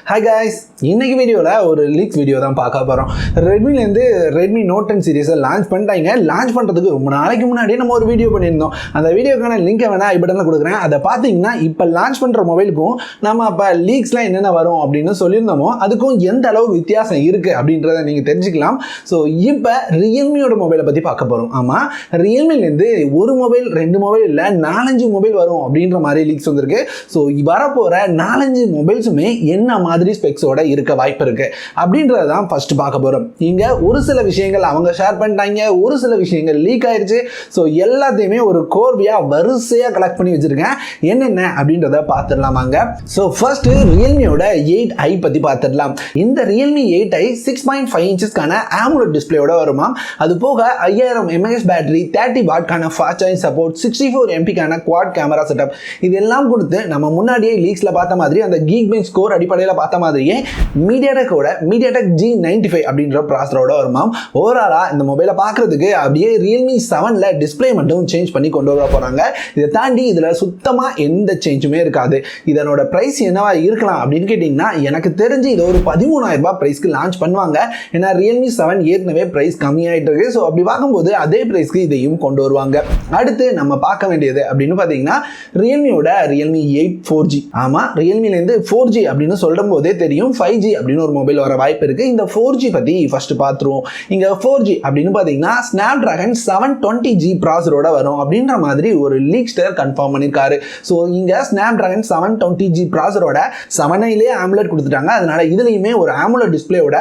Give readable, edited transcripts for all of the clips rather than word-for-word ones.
Hi guys, இன்னைக்கு வீடியோல ஒரு லீக் வீடியோ தான் பார்க்க போறோம். ரெட்மிலேருந்து ரெட்மி நோட் 10 சீரிஸை லான்ச் பண்ணிட்டாங்க. லான்ச் பண்ணுறதுக்கு ரொம்ப நாளைக்கு முன்னாடியே நம்ம ஒரு வீடியோ பண்ணியிருந்தோம். அந்த வீடியோக்கான லிங்கை வேணா இப்படின்னு கொடுக்குறேன். அதை பார்த்தீங்கன்னா இப்போ லான்ச் பண்ணுற மொபைலுக்கும் நம்ம அப்போ லீக்ஸ்லாம் என்னென்ன வரும் அப்படின்னு சொல்லியிருந்தோமோ அதுக்கும் எந்த அளவுக்கு வித்தியாசம் இருக்குது அப்படின்றத நீங்கள் தெரிஞ்சுக்கலாம். ஸோ இப்போ ரியல்மியோட மொபைலை பற்றி பார்க்க போகிறோம். ஆமாம், ரியல்மிலேருந்து ஒரு மொபைல் 2 மொபைல் இல்லை 4-5 மொபைல் வரும் அப்படின்ற மாதிரி லீக்ஸ் வந்திருக்கு. ஸோ வரப்போகிற 4-5 மொபைல்ஸுமே என்ன மாதிரி ஸ்பெக்ஸோட இருக்க வாய்ப்பு இருக்கு அப்படின்றத தான் ஃபர்ஸ்ட் பார்க்க போறோம். இங்க ஒரு சில விஷயங்கள் அவங்க ஷேர் பண்ணிட்டாங்க, ஒரு சில விஷயங்கள் லீக் ஆயிருச்சு. ஸோ எல்லாத்தையுமே ஒரு கோர்வையா வரிசையா கலெக்ட் பண்ணி வச்சிருக்கேன். என்னென்ன அப்படின்றத பார்த்துடலாமாங்க. ஸோ ஃபர்ஸ்ட் ரியல்மியோட 8i பத்தி பார்த்துடலாம். இந்த ரியல்மி 8i 6.5 இன்ச்சஸ்க்கான AMOLED டிஸ்பிளேயோட வருமா. அது போக 5000 mAh பேட்டரி, 30 வாட்கான ஃபாஸ்ட் சார்ஜிங் சப்போர்ட், 64 MPக்கான குவாட் கேமரா செட்டப் இதெல்லாம் கொடுத்து நம்ம முன்னாடியே லீக்ஸ்ல பார்த்த மாதிரி அந்த Geekbench ஸ்கோர் அடிப்படையில் பார்த்த மாதிரியே MediaTek G95 அப்படின்ற ப்ராசரோட வருமாம். ஓவராலா இந்த மொபைலை பார்க்கறதுக்கு அப்படியே ரியல்மி 7ல டிஸ்பிளே மட்டும் சேஞ்ச் பண்ணி கொண்டு வர போறாங்க. இதை தாண்டி இதுல சுத்தமா எந்த சேஞ்சுமே இருக்காது. இதனோட பிரைஸ் என்னவா இருக்கலாம் அப்படின்னு கேட்டீங்கன்னா எனக்கு தெரிஞ்சு இது ஒரு 13,000 ரூபாய் பிரைஸ்க்கு லான்ச் பண்ணுவாங்க. ஏன்னா ரியல்மி 7 ஏற்கனவே பிரைஸ் கம்மியாயிட்டு இருக்கு. ஸோ அப்படி பார்க்கும்போது அதே பிரைஸ்க்கு இதையும் கொண்டு வருவாங்க. அடுத்து நம்ம பார்க்க வேண்டியது அப்படின்னு பார்த்தீங்கன்னா ரியல்மியோட ரியல்மி 8 4G. ஆமா, ரியல்மிலேருந்து 4G அப்படின்னு சொல்லும் போதே தெரியும் 5G அப்படின்னு ஒரு மொபைல் வர வாய்ப்பு இருக்கு. இந்த 4G பத்தி ஃபர்ஸ்ட் பார்த்துருவோம். இங்க 4G அப்படின்னு பார்த்தீங்கன்னா Snapdragon 720G ப்ராசரோட வரும் அப்படின்ற மாதிரி ஒரு லீக்ஸ்டர் கன்ஃபார்ம் பண்ணியிருக்காரு. ஸோ இங்க Snapdragon 720G ப்ராசரோட 7iலே AMOLED கொடுத்துட்டாங்க. அதனால இதுலையுமே ஒரு AMOLED டிஸ்பிளேயோட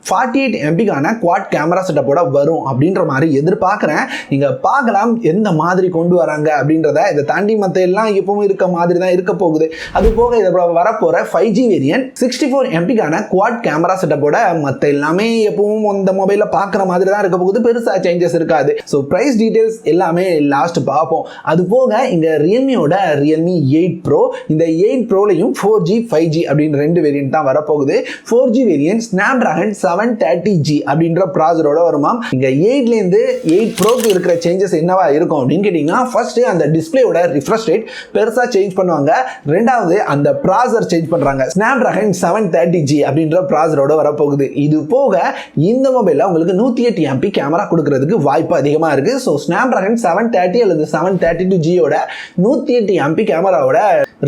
48 MPக்கான குவாட் கேமரா செட்டப்போட வரும் அப்படின்ற மாதிரி எதிர்பார்க்குறேன். இங்கே பார்க்கலாம் எந்த மாதிரி கொண்டு வராங்க அப்படின்றத. இதை தாண்டி மற்ற எல்லாம் எப்பவும் இருக்க மாதிரி தான் இருக்க போகுது. அது போக இதை வரப்போகிற 5G வேரியன்ட் 64 MPக்கான குவாட் கேமரா செட்டப்போட மற்ற எல்லாமே எப்பவும் இந்த மொபைலில் பார்க்குற மாதிரி தான் இருக்க போகுது. பெருசாக சேஞ்சஸ் இருக்காது. ஸோ ப்ரைஸ் டீட்டெயில்ஸ் எல்லாமே லாஸ்ட் பார்ப்போம். அது போக இங்கே ரியல்மியோட ரியல்மி 8 Pro, இந்த 8 Proலையும் 4G 5G அப்படின்னு 2 வேரியன்ட் தான் வரப்போகுது. 4G வேரியன்ட் Snapdragon 730G அப்படின்ற ப்ராசரோட வருமாம். இங்க 8லேருந்து 8 Proக்கு இருக்கிற சேஞ்சஸ் என்னவா இருக்கும் அப்படின்னு கேட்டீங்கன்னா ஃபர்ஸ்ட் அந்த டிஸ்பிளேயோட ரிஃப்ரெஷ் ரேட் பெருசா சேஞ்ச் பண்ணுவாங்க. ரெண்டாவது அந்த ப்ராசர் சேஞ்ச் பண்றாங்க. Snapdragon 730G அப்படின்ற ப்ராசரோட வரப்போகுது. இது போக இந்த மொபைல்ல உங்களுக்கு 108 MP கேமரா கொடுக்கிறதுக்கு வாய்ப்பு அதிகமா இருக்கு. ஸோ Snapdragon 730 அல்லது 732Gயோட 108 MP கேமராவோட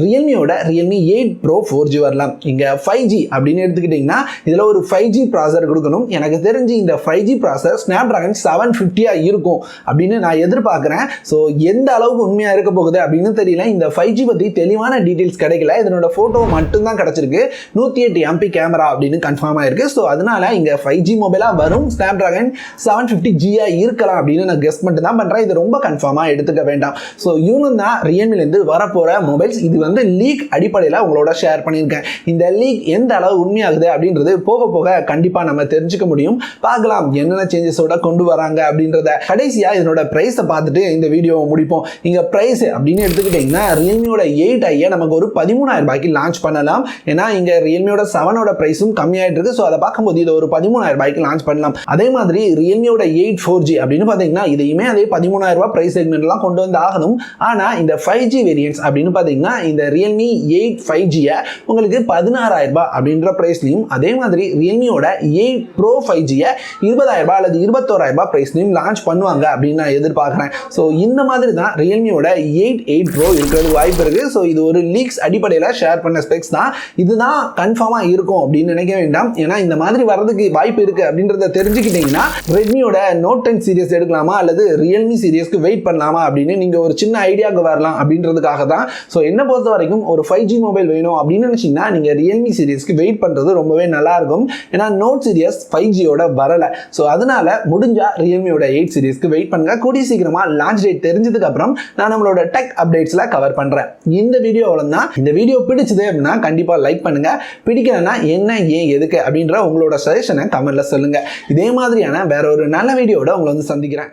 ரியல்மியோட ரியல்மி 8 Pro 4G வரலாம். இங்க 5G அப்படின்னு எடுத்துக்கிட்டீங்கன்னா இதுல ஒரு 5G ப்ராசர் கொடுக்கணும். எனக்கு தெரிஞ்சு இந்த 5G ப்ராசர் Snapdragon 750 இருக்கும் அப்படின்னு நான் எதிர்பார்க்கிறேன். ஸோ எந்த அளவுக்கு உண்மையா இருக்க போகுது அப்படின்னு தெரியல. இந்த 5G பத்தி தெளிவான டீடைல்ஸ் கிடைக்கல. இதனோட போட்டோ மட்டும் தான் கிடைச்சிருக்கு. 108 MP கேமரா அப்படின்னு கன்ஃபார்ம் ஆயிருக்கு. ஸோ அதனால இங்க 5G மொபைலா வரும். Snapdragon 750G இருக்கலாம் அப்படின்னு நான் கெஸ் மட்டும் தான் பண்றேன். இது ரொம்ப கன்ஃபார்மா எடுத்துக்க வேண்டாம். ஸோ இவனும் தான் ரியல்மிலேருந்து வரப்போற மொபைல்ஸ். இது வந்து லீக் அடிப்படையில் உங்களோட ஷேர் பண்ணியிருக்கேன். இந்த லீக் எந்த அளவு உண்மையாகுது அப்படின்றது போக போக கண்டிப்பா நம்ம தெரிஞ்சுக்க முடியும். பார்க்கலாம் என்னென்ன சேஞ்சஸோட கொண்டு வராங்க அப்படின்றத. கடைசியா இதனோட பிரைஸை பார்த்துட்டு இந்த வீடியோவை முடிப்போம். இங்க பிரைஸ் அப்படின்னு எடுத்துக்கிட்டீங்கன்னா ரியல்மியோட 8i நமக்கு ஒரு 13,000 ரூபாய்க்கு லான்ச் பண்ணலாம். ஏன்னா இங்க ரியல்மியோட 7ஓட பிரைஸும் கம்மியாயிட்டு இருக்கு. ஸோ அதை பார்க்கும்போது இதை ஒரு 13,000 ரூபாய்க்கு லான்ச் பண்ணலாம். அதே மாதிரி ரியல்மியோட 8 4G அப்படின்னு பார்த்தீங்கன்னா இதையுமே அதே 13,000 ரூபாய் பிரைஸ் செக்மெண்ட்லாம் கொண்டு வந்து ஆகணும். ஆனா இந்த 5G வேரியன்ட்ஸ் அப்படின்னு பார்த்தீங்கன்னா இந்த ரியல்மி 8 5G உங்களுக்கு 16,000 ரூபாய் அப்படின்ற பிரைஸ்லையும், அதே மாதிரி ரியல்மியோட 8 Pro 5G 20,000 ரூபாய் அல்லது 21,000 ரூபாய் பிரைஸ்லையும் லான்ச் பண்ணுவாங்க அப்படின்னு நான் எதிர்பார்க்கிறேன். ஸோ இந்த மாதிரி தான் ரியல்மியோட 8 Pro இருக்கிறது வாய்ப்பு இருக்கு. ஸோ இது ஒரு லீக்ஸ் அடிப்படையில் ஷேர் பண்ண ஸ்பெக்ஸ் தான். இதுதான் கன்ஃபார்மா இருக்கும் அப்படின்னு நினைக்க வேண்டாம். ஏன்னா இந்த மாதிரி வர்றதுக்கு வாய்ப்பு இருக்கு அப்படின்றத தெரிஞ்சுக்கிட்டீங்கன்னா ரெட்மியோட நோட் 10 சீரிஸ் எடுக்கலாமா அல்லது ரியல்மி சீரிஸ்க்கு வெயிட் பண்ணலாமா அப்படின்னு நீங்க ஒரு சின்ன ஐடியாவுக்கு வரலாம் அப்படின்றதுக்காக தான். ஸோ என்ன பொறுத்த வரைக்கும் ஒரு 5G மொபைல் வேணும் அப்படின்னு நினைச்சீங்கன்னா நீங்க ரியல்மி சீரிஸ்க்கு வெயிட் பண்றது ரொம்பவே நல்லா இருக்கும். ஏன்னா நோட் சீரிஸ் 5Gயோட வரல. ஸோ அதனால முடிஞ்சா ரியல்மியோட 8 சீரிஸ்க்கு வெயிட் பண்ணுங்க. கூடிய சீக்கிரமா லான்ச் டேட் தெரிஞ்சதுக்கு அப்புறம் நான் நம்மளோட டெக் அப்டேட்ஸ்ல கவர் பண்றேன். இந்த வீடியோவில் தான். இந்த வீடியோ பிடிச்சது அப்படின்னா கண்டிப்பா லைக் பண்ணுங்க. பிடிக்கலன்னா என்ன ஏன் எதுக்கு அப்படின்ற உங்களோட சஜஷனை கமெண்ட்ல சொல்லுங்க. இதே மாதிரியான வேற ஒரு நல்ல வீடியோட உங்களை வந்து சந்திக்கிறேன்.